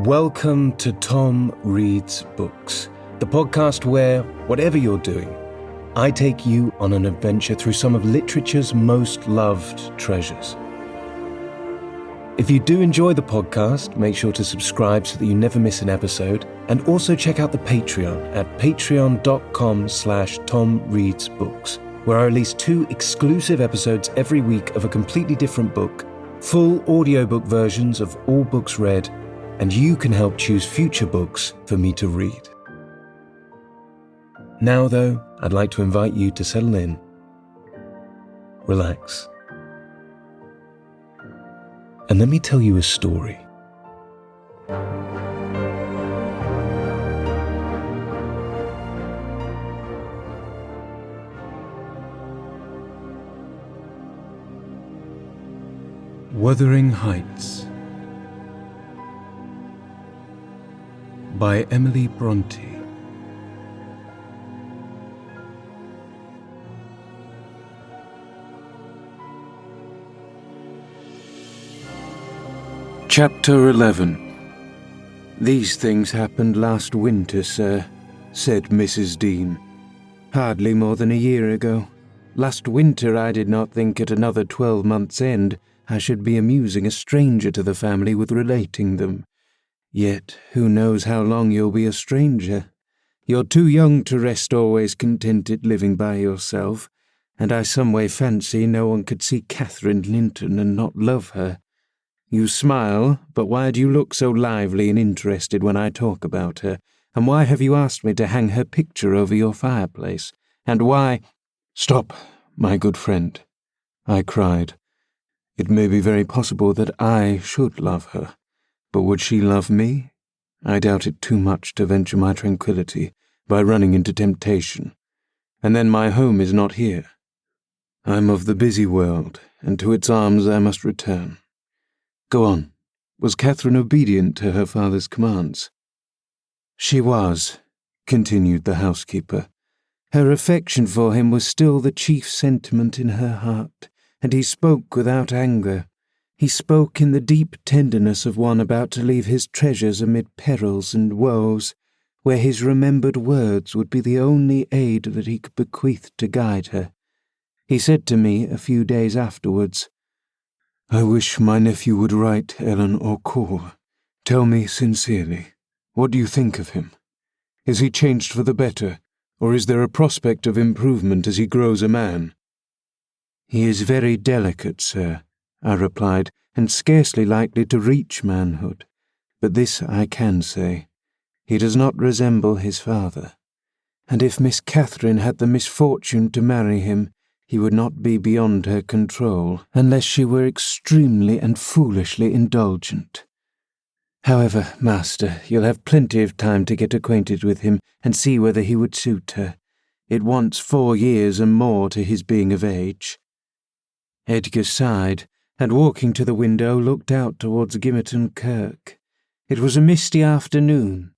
Welcome to Tom Reads Books, the podcast where, whatever you're doing, I take you on an adventure through some of literature's most loved treasures. If you do enjoy the podcast, make sure to subscribe so that you never miss an episode, and also check out the Patreon at patreon.com/TomReadsBooks, where I release 2 exclusive episodes every week of a completely different book, full audiobook versions of all books read, and you can help choose future books for me to read. Now, though, I'd like to invite you to settle in, relax, and let me tell you a story. Wuthering Heights by Emily Brontë. Chapter 11. "These things happened last winter, sir," said Mrs. Dean. "Hardly more than a year ago. Last winter I did not think at another 12 months' end I should be amusing a stranger to the family with relating them. Yet who knows how long you'll be a stranger? You're too young to rest always contented living by yourself, and I some way fancy no one could see Catherine Linton and not love her. You smile, but why do you look so lively and interested when I talk about her? And why have you asked me to hang her picture over your fireplace? And why—" "Stop, my good friend," I cried. "It may be very possible that I should love her, but would she love me? I doubt it too much to venture my tranquillity by running into temptation. And then my home is not here. I'm of the busy world, and to its arms I must return. Go on. Was Catherine obedient to her father's commands?" "She was," continued the housekeeper. "Her affection for him was still the chief sentiment in her heart, and he spoke without anger. He spoke in the deep tenderness of one about to leave his treasures amid perils and woes, where his remembered words would be the only aid that he could bequeath to guide her. He said to me a few days afterwards, 'I wish my nephew would write, Ellen, or call. Tell me sincerely, what do you think of him? Is he changed for the better, or is there a prospect of improvement as he grows a man?' 'He is very delicate, sir,' I replied, 'and scarcely likely to reach manhood. But this I can say, he does not resemble his father. And if Miss Catherine had the misfortune to marry him, he would not be beyond her control, unless she were extremely and foolishly indulgent. However, master, you'll have plenty of time to get acquainted with him and see whether he would suit her. It wants 4 years and more to his being of age.' Edgar sighed, and walking to the window looked out towards Gimmerton Kirk. It was a misty afternoon,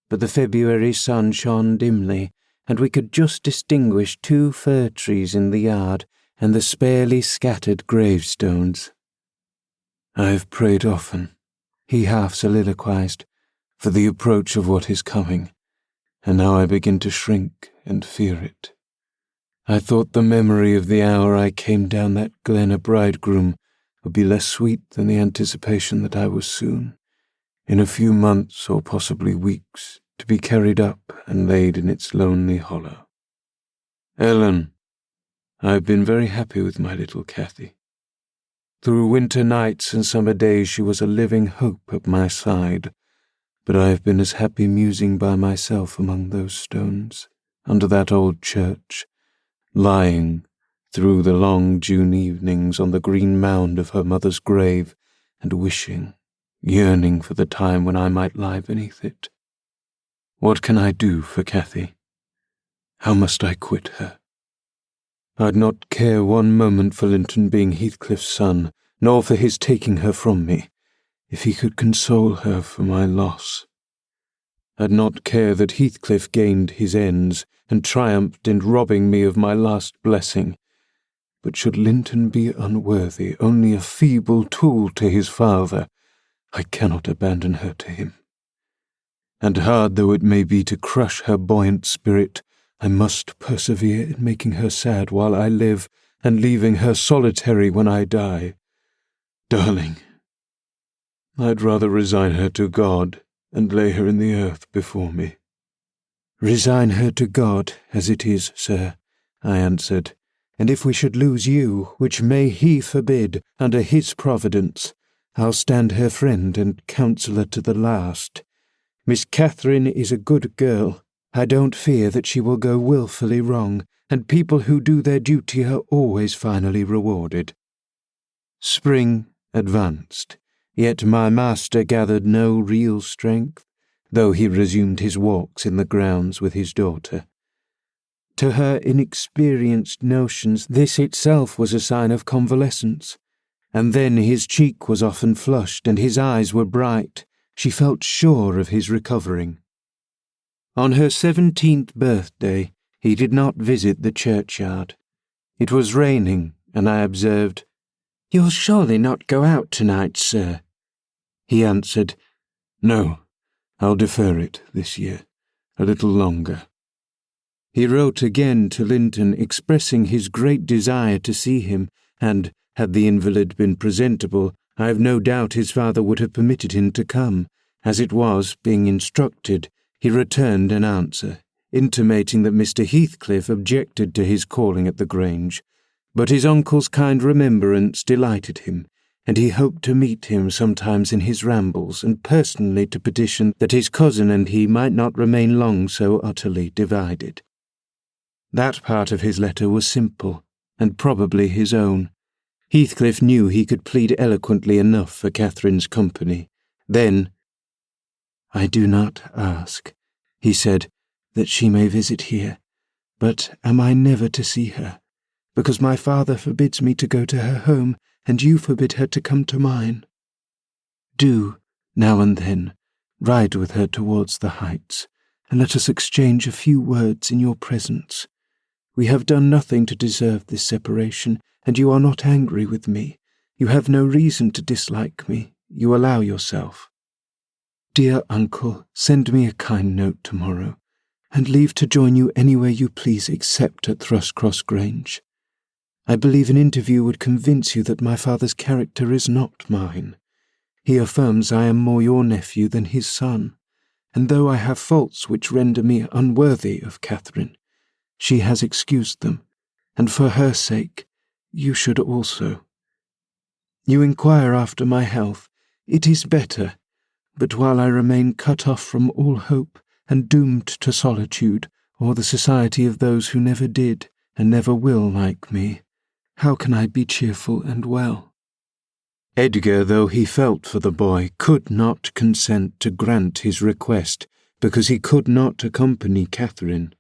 but the February sun shone dimly, and we could just distinguish 2 fir trees in the yard and the sparely scattered gravestones. 'I've prayed often,' he half soliloquized, 'for the approach of what is coming, and now I begin to shrink and fear it. I thought the memory of the hour I came down that glen a bridegroom would be less sweet than the anticipation that I was soon, in a few months or possibly weeks, to be carried up and laid in its lonely hollow. Ellen, I've been very happy with my little Cathy. Through winter nights and summer days she was a living hope at my side, but I have been as happy musing by myself among those stones, under that old church, lying through the long June evenings on the green mound of her mother's grave, and wishing, yearning for the time when I might lie beneath it. What can I do for Cathy? How must I quit her? I'd not care one moment for Linton being Heathcliff's son, nor for his taking her from me, if he could console her for my loss. I'd not care that Heathcliff gained his ends and triumphed in robbing me of my last blessing. But should Linton be unworthy, only a feeble tool to his father, I cannot abandon her to him. and hard though it may be to crush her buoyant spirit, I must persevere in making her sad while I live, and leaving her solitary when I die. Darling, I'd rather resign her to God and lay her in the earth before me." "Resign her to God as it is, sir," I answered, "and if we should lose you, which may He forbid, under His providence, I'll stand her friend and counsellor to the last. Miss Catherine is a good girl. I don't fear that she will go wilfully wrong, and people who do their duty are always finally rewarded." Spring advanced, yet my master gathered no real strength, though he resumed his walks in the grounds with his daughter. To her inexperienced notions this itself was a sign of convalescence, and then his cheek was often flushed and his eyes were bright. She felt sure of his recovering. On her 17th birthday, he did not visit the churchyard. It was raining, and I observed, "You'll surely not go out tonight, sir?" He answered, "No, I'll defer it this year, a little longer." He wrote again to Linton expressing his great desire to see him, and, had the invalid been presentable, I have no doubt his father would have permitted him to come. As it was, being instructed, he returned an answer, intimating that Mr. Heathcliff objected to his calling at the Grange, but his uncle's kind remembrance delighted him, and he hoped to meet him sometimes in his rambles, and personally to petition that his cousin and he might not remain long so utterly divided. That part of his letter was simple, and probably his own. Heathcliff knew he could plead eloquently enough for Catherine's company. Then, "I do not ask," he said, "that she may visit here, but am I never to see her? Because my father forbids me to go to her home, and you forbid her to come to mine. Do, now and then, ride with her towards the Heights, and let us exchange a few words in your presence. We have done nothing to deserve this separation, and you are not angry with me. You have no reason to dislike me. You allow yourself. Dear uncle, send me a kind note tomorrow, and leave to join you anywhere you please except at Thrushcross Grange. I believe an interview would convince you that my father's character is not mine. He affirms I am more your nephew than his son, and though I have faults which render me unworthy of Catherine, she has excused them, and for her sake, you should also. You inquire after my health. It is better, but while I remain cut off from all hope and doomed to solitude, or the society of those who never did and never will like me, how can I be cheerful and well?" Edgar, though he felt for the boy, could not consent to grant his request, because he could not accompany Catherine.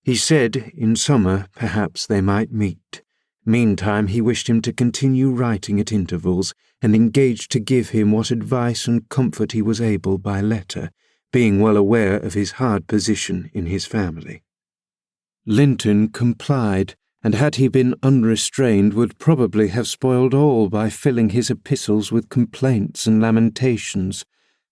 He said in summer perhaps they might meet. Meantime he wished him to continue writing at intervals, and engaged to give him what advice and comfort he was able by letter, being well aware of his hard position in his family. Linton complied, and had he been unrestrained would probably have spoiled all by filling his epistles with complaints and lamentations,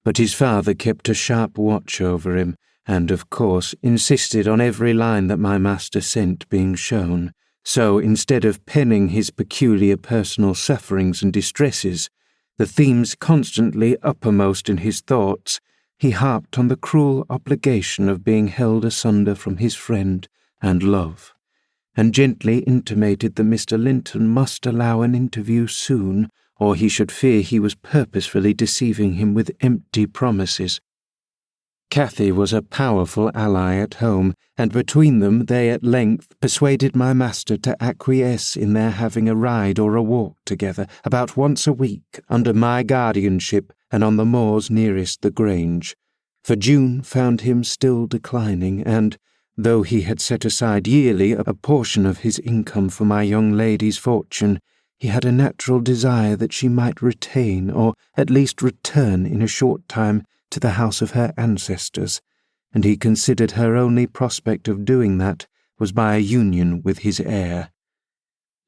but his father kept a sharp watch over him, and, of course, insisted on every line that my master sent being shown. So, instead of penning his peculiar personal sufferings and distresses, the themes constantly uppermost in his thoughts, he harped on the cruel obligation of being held asunder from his friend and love, and gently intimated that Mr. Linton must allow an interview soon, or he should fear he was purposefully deceiving him with empty promises. Cathy was a powerful ally at home, and between them they at length persuaded my master to acquiesce in their having a ride or a walk together about once a week under my guardianship and on the moors nearest the Grange, for June found him still declining, and, though he had set aside yearly a portion of his income for my young lady's fortune, he had a natural desire that she might retain, or at least return in a short time, to the house of her ancestors, and he considered her only prospect of doing that was by a union with his heir.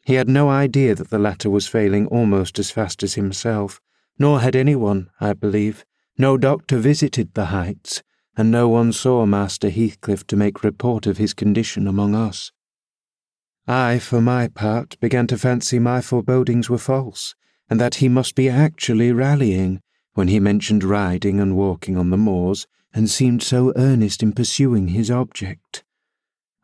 He had no idea that the latter was failing almost as fast as himself, nor had anyone, I believe, No doctor visited the Heights, and no one saw Master Heathcliff to make report of his condition among us. I, for my part, began to fancy my forebodings were false, and that he must be actually rallying, when he mentioned riding and walking on the moors, and seemed so earnest in pursuing his object.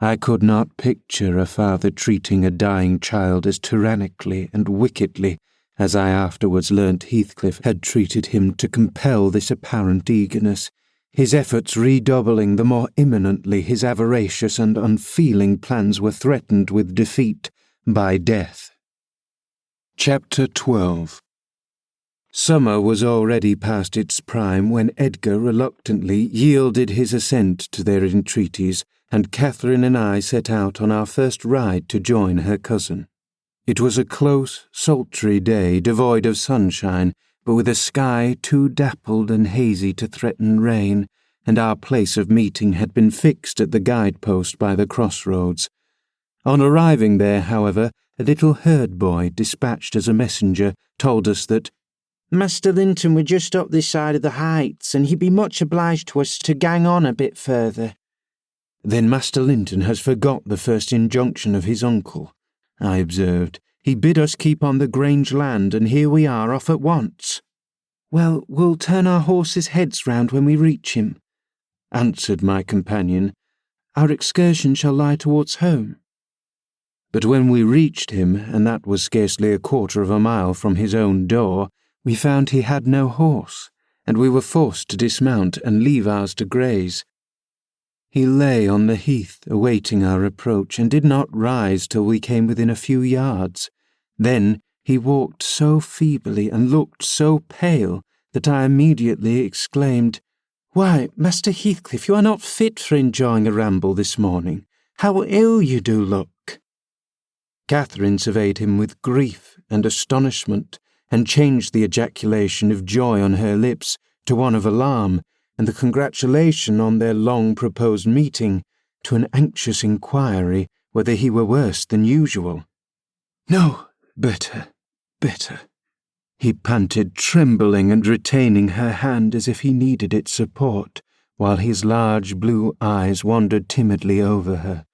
I could not picture a father treating a dying child as tyrannically and wickedly as I afterwards learnt Heathcliff had treated him to compel this apparent eagerness, his efforts redoubling the more imminently his avaricious and unfeeling plans were threatened with defeat by death. Chapter 12. Summer was already past its prime when Edgar reluctantly yielded his assent to their entreaties, and Catherine and I set out on our first ride to join her cousin. It was a close, sultry day, devoid of sunshine, but with a sky too dappled and hazy to threaten rain, and our place of meeting had been fixed at the guide-post by the crossroads. On arriving there, however, a little herd boy, dispatched as a messenger, told us that Master Linton were just up this side of the Heights, and he'd be much obliged to us to gang on a bit further. "Then Master Linton has forgot the first injunction of his uncle," I observed. "He bid us keep on the Grange land, and here we are off at once." "Well, we'll turn our horses' heads round when we reach him," answered my companion. "Our excursion shall lie towards home." But when we reached him, and that was scarcely a quarter of a mile from his own door, we found he had no horse, and we were forced to dismount and leave ours to graze. He lay on the heath, awaiting our approach, and did not rise till we came within a few yards. Then he walked so feebly and looked so pale that I immediately exclaimed, "Why, Master Heathcliff, you are not fit for enjoying a ramble this morning. How ill you do look!" Catherine surveyed him with grief and astonishment, and changed the ejaculation of joy on her lips to one of alarm, and the congratulation on their long-proposed meeting to an anxious inquiry whether he were worse than usual. "No, better, he panted, trembling and retaining her hand as if he needed its support, while his large blue eyes wandered timidly over her.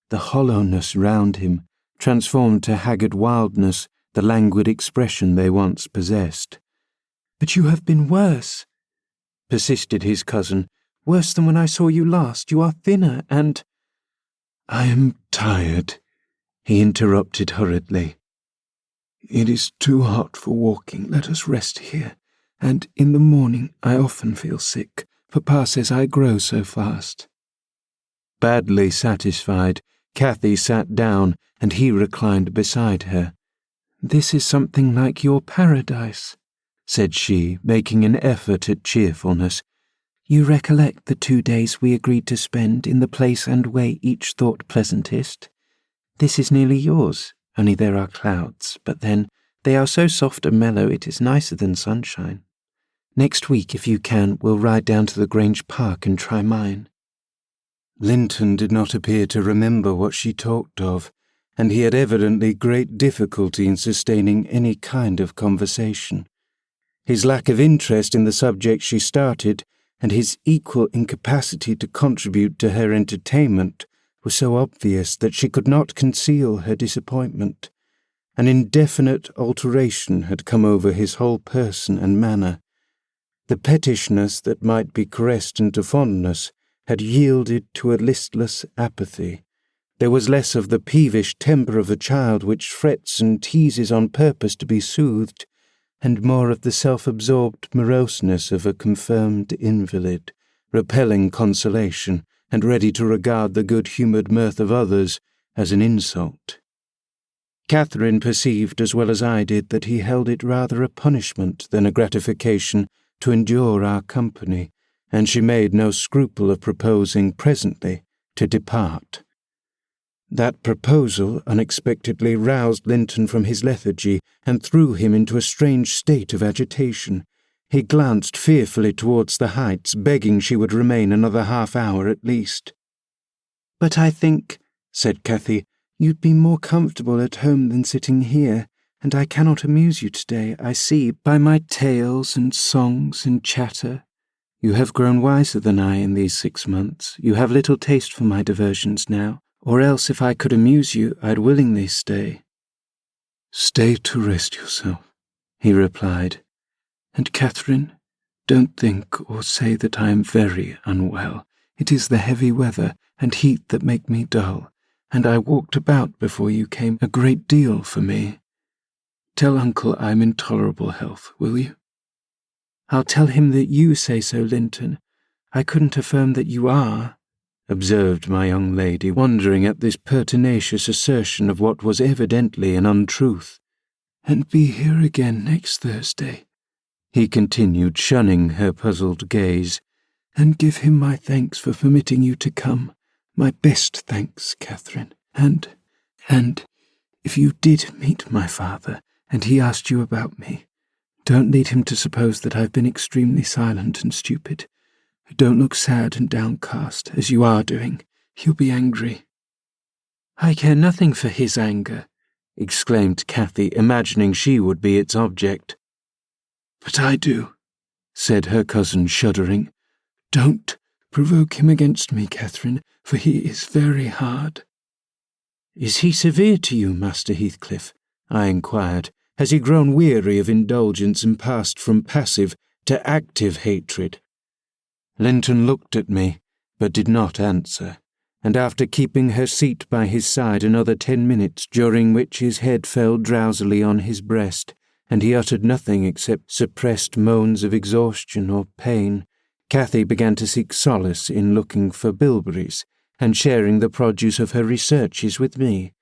The hollowness round him transformed to haggard wildness the languid expression they once possessed. "But you have been worse," persisted his cousin. "Worse than when I saw you last. You are thinner and—" "I am tired," he interrupted hurriedly. "It is too hot for walking. Let us rest here. And in the morning I often feel sick. Papa says I grow so fast." Badly satisfied, Cathy sat down, and he reclined beside her. "This is something like your paradise," said she, making an effort at cheerfulness. "You recollect the 2 days we agreed to spend in the place and way each thought pleasantest? This is nearly yours, only there are clouds, but then they are so soft and mellow it is nicer than sunshine. Next week, if you can, we'll ride down to the Grange Park and try mine." Linton did not appear to remember what she talked of, and he had evidently great difficulty in sustaining any kind of conversation. His lack of interest in the subject she started, and his equal incapacity to contribute to her entertainment, were so obvious that she could not conceal her disappointment. An indefinite alteration had come over his whole person and manner. The pettishness that might be caressed into fondness had yielded to a listless apathy. There was less of the peevish temper of a child which frets and teases on purpose to be soothed, and more of the self-absorbed moroseness of a confirmed invalid, repelling consolation and ready to regard the good-humoured mirth of others as an insult. Catherine perceived as well as I did that he held it rather a punishment than a gratification to endure our company, and she made no scruple of proposing presently to depart. That proposal unexpectedly roused Linton from his lethargy and threw him into a strange state of agitation. He glanced fearfully towards the Heights, begging she would remain another half-hour at least. "But I think," said Cathy, "you'd be more comfortable at home than sitting here, and I cannot amuse you today, I see, by my tales and songs and chatter. You have grown wiser than I in these 6 months. You have little taste for my diversions now, or else if I could amuse you, I'd willingly stay." "Stay to rest yourself," he replied. "And Catherine, don't think or say that I am very unwell. It is the heavy weather and heat that make me dull, and I walked about before you came a great deal for me. Tell Uncle I am in tolerable health, will you?" "I'll tell him that you say so, Linton. I couldn't affirm that you are," observed my young lady, wondering at this pertinacious assertion of what was evidently an untruth. "And be here again next Thursday," he continued, shunning her puzzled gaze, "and give him my thanks for permitting you to come. My best thanks, Catherine. And, if you did meet my father, and he asked you about me, don't lead him to suppose that I've been extremely silent and stupid. Don't look sad and downcast, as you are doing. He'll be angry." "I care nothing for his anger," exclaimed Cathy, imagining she would be its object. "But I do," said her cousin, shuddering. "Don't provoke him against me, Catherine, for he is very hard." "Is he severe to you, Master Heathcliff?" I inquired. "Has he grown weary of indulgence and passed from passive to active hatred?" Linton looked at me, but did not answer, and after keeping her seat by his side another 10 minutes, during which his head fell drowsily on his breast, and he uttered nothing except suppressed moans of exhaustion or pain, Cathy began to seek solace in looking for bilberries, and sharing the produce of her researches with me.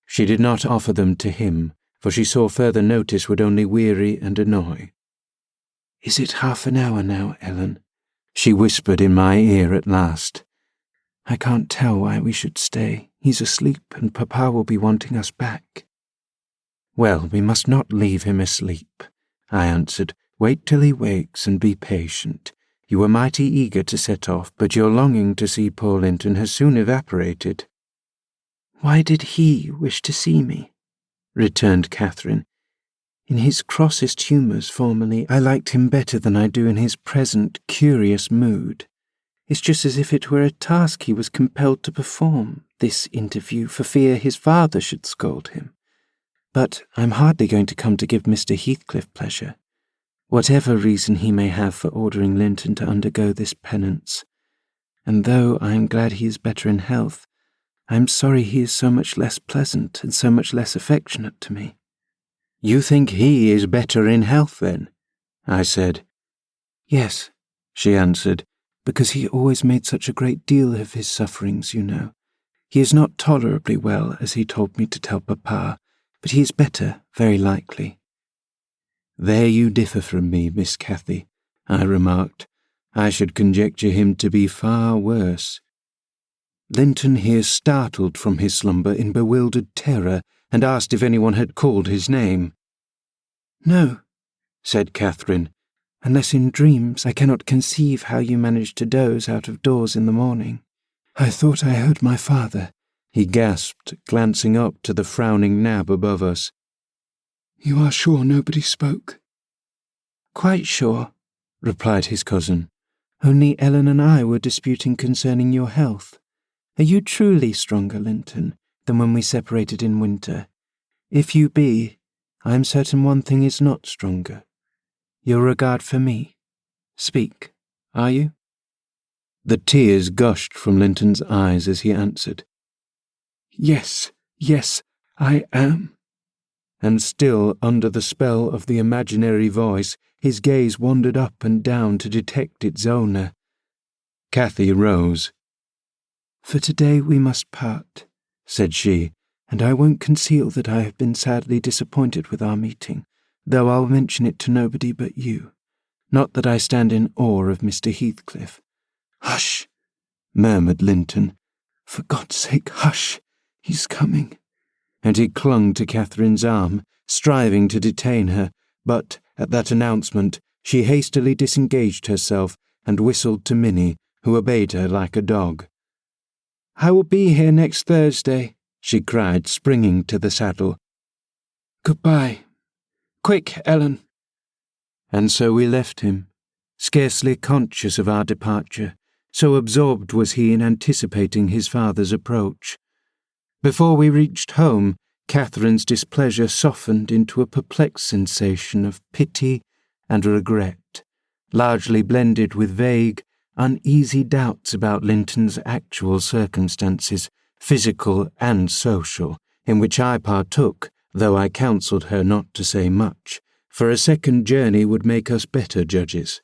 She did not offer them to him, for she saw further notice would only weary and annoy. "Is it half an hour now, Ellen?" she whispered in my ear at last. "I can't tell why we should stay. He's asleep, and Papa will be wanting us back." "Well, we must not leave him asleep," I answered. "Wait till he wakes and be patient. You were mighty eager to set off, but your longing to see poor Linton has soon evaporated." "Why did he wish to see me?" returned Catherine. "In his crossest humours formerly, I liked him better than I do in his present curious mood. It's just as if it were a task he was compelled to perform, this interview, for fear his father should scold him. But I'm hardly going to come to give Mr. Heathcliff pleasure, whatever reason he may have for ordering Linton to undergo this penance. And though I am glad he is better in health, I am sorry he is so much less pleasant and so much less affectionate to me." "You think he is better in health, then?" I said. "Yes," she answered, "because he always made such a great deal of his sufferings, you know. He is not tolerably well, as he told me to tell Papa, but he is better, very likely." "There you differ from me, Miss Cathy," I remarked. "I should conjecture him to be far worse." Linton here startled from his slumber in bewildered terror, and asked if anyone had called his name. "No," said Catherine. "unless in dreams. I cannot conceive how you manage to doze out of doors in the morning. I thought I heard my father," he gasped, glancing up to the frowning Nab above us. "You are sure nobody spoke?" "Quite sure," replied his cousin. "Only Ellen and I were disputing concerning your health. Are you truly stronger, Linton, than when we separated in winter? If you be, I am certain one thing is not stronger. Your regard for me. Speak, are you?" The tears gushed from Linton's eyes as he answered. Yes, I am." And still under the spell of the imaginary voice, his gaze wandered up and down to detect its owner. Cathy rose. "For today we must part," said she, "and I won't conceal that I have been sadly disappointed with our meeting, though I'll mention it to nobody but you. Not that I stand in awe of Mr. Heathcliff." "Hush," murmured Linton. "For God's sake, hush! He's coming." And he clung to Catherine's arm, striving to detain her, but, at that announcement, she hastily disengaged herself and whistled to Minnie, who obeyed her like a dog. "I will be here next Thursday," she cried, springing to the saddle. "Goodbye, Quick, Ellen." And so we left him, scarcely conscious of our departure, so absorbed was he in anticipating his father's approach. Before we reached home, Catherine's displeasure softened into a perplexed sensation of pity and regret, largely blended with vague, uneasy doubts about Linton's actual circumstances, physical and social, in which I partook, though I counselled her not to say much, for a second journey would make us better judges.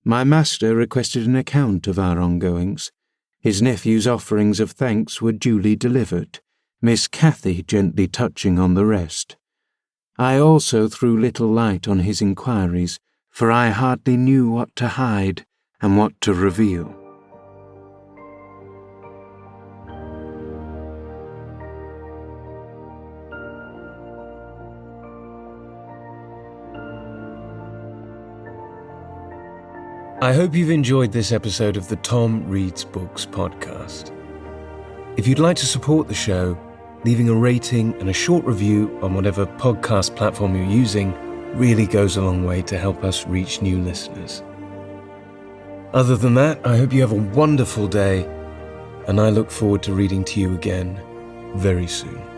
My master requested an account of our ongoings. His nephew's offerings of thanks were duly delivered, Miss Cathy gently touching on the rest. I also threw little light on his inquiries, for I hardly knew what to hide and what to reveal. I hope you've enjoyed this episode of the Tom Reads Books podcast. If you'd like to support the show, leaving a rating and a short review on whatever podcast platform you're using really goes a long way to help us reach new listeners. Other than that, I hope you have a wonderful day, and I look forward to reading to you again very soon.